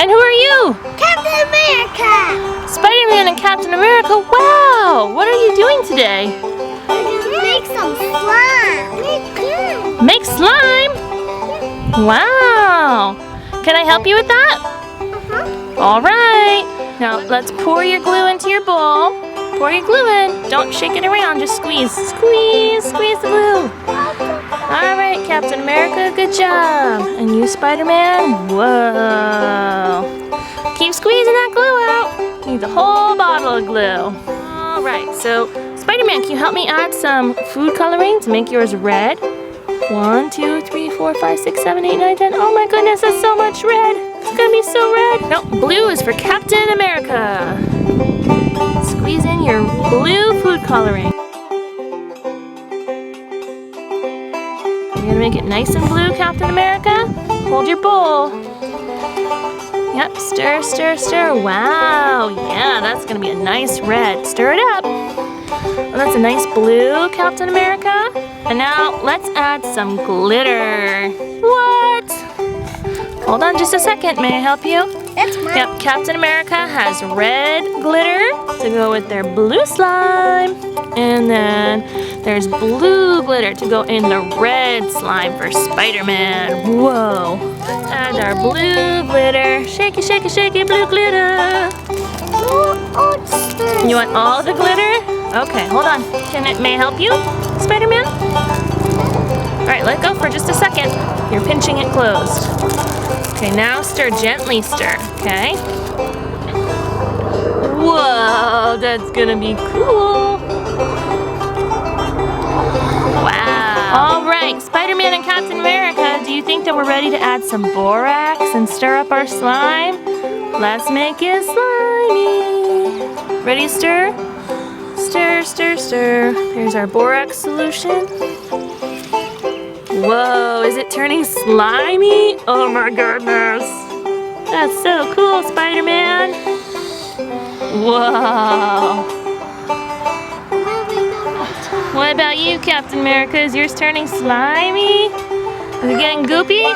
And who are you? Captain America! Spider-Man and Captain America. Wow! What are you doing today? Make some slime. Make slime? Wow! Can I help you with that? All right. Now let's pour your glue into your bowl. Pour your glue in. Don't shake it around. Just squeeze. Squeeze. Squeeze the glue. All right, Captain America. Good job. And you, Spider-Man. Whoa. Keep squeezing that glue out. Need the whole bottle of glue. All right. So, Spider-Man, can you help me add some food coloring to make yours red? 1, 2, 3, 4, 5, 6, 7, 8, 9, 10. Oh my goodness, that's so much red. It's gonna be so red. No, blue is for Captain America. Squeeze in your blue food coloring. You're gonna make it nice and blue, Captain America. Hold your bowl. Yep, stir, stir, stir. Wow, yeah, that's gonna be a nice red. Stir it up. Oh, that's a nice blue, Captain America. And now let's add some glitter. What? Hold on just a second. May I help you? That's mine. Yep, Captain America has red glitter to go with their blue slime. And then there's blue glitter to go in the red slime for Spider-Man. Whoa. Add our blue glitter. Shaky, shaky, shaky, blue glitter. You want all the glitter? Okay, hold on. May I help you, Spider-Man? All right, let go for just a second. You're pinching it closed. Okay, now stir, gently stir, okay? Whoa, that's gonna be cool. Wow. All right, Spider-Man and Captain America, do you think that we're ready to add some borax and stir up our slime? Let's make it slimy. Ready to stir? Stir, stir, stir. There's our borax solution. Whoa, is it turning slimy? Oh my goodness. That's so cool, Spider-Man. Whoa. What about you, Captain America? Is yours turning slimy? Is it getting goopy?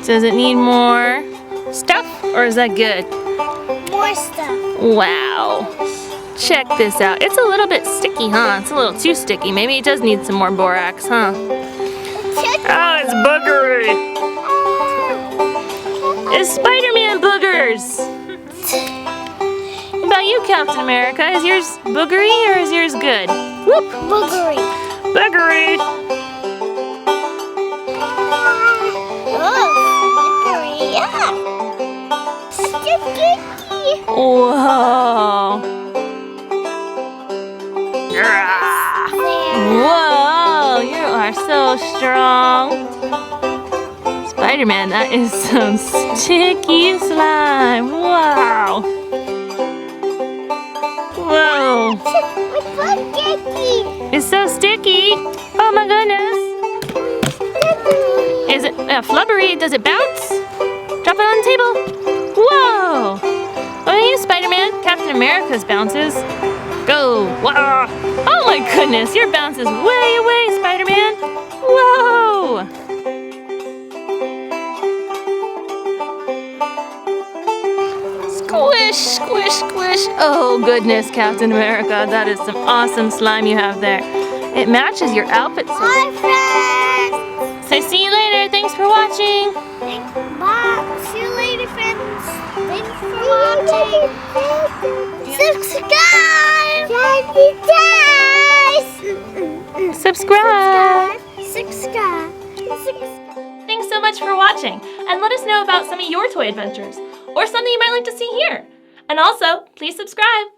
Does it need more stuff, or is that good? More stuff. Wow. Check this out. It's a little bit sticky, huh? It's a little too sticky. Maybe it does need some more borax, huh? Oh, it's boogery. It's Spider-Man boogers. What about you, Captain America? Is yours boogery or is yours good? Whoop. Boogery. Boogery. Whoa. Whoa, you are so strong. Spider-Man, that is some sticky slime. Wow. Whoa. It's so sticky. Oh my goodness. Is it flubbery? Does it bounce? Drop it on the table. Whoa. What about you, Spider-Man? Captain America's bounces. Go. Wow. Oh my goodness, your bounce is way away, Spider-Man. Whoa. Squish, squish, squish. Oh goodness, Captain America. That is some awesome slime you have there. It matches your outfit. Bye, friends. So see you later. Thanks for watching. Bye. See you later, friends. Thanks for watching. Subscribe. Subscribe. Subscribe. Thanks so much for watching. And let us know about some of your toy adventures or something you might like to see here. And also, please subscribe.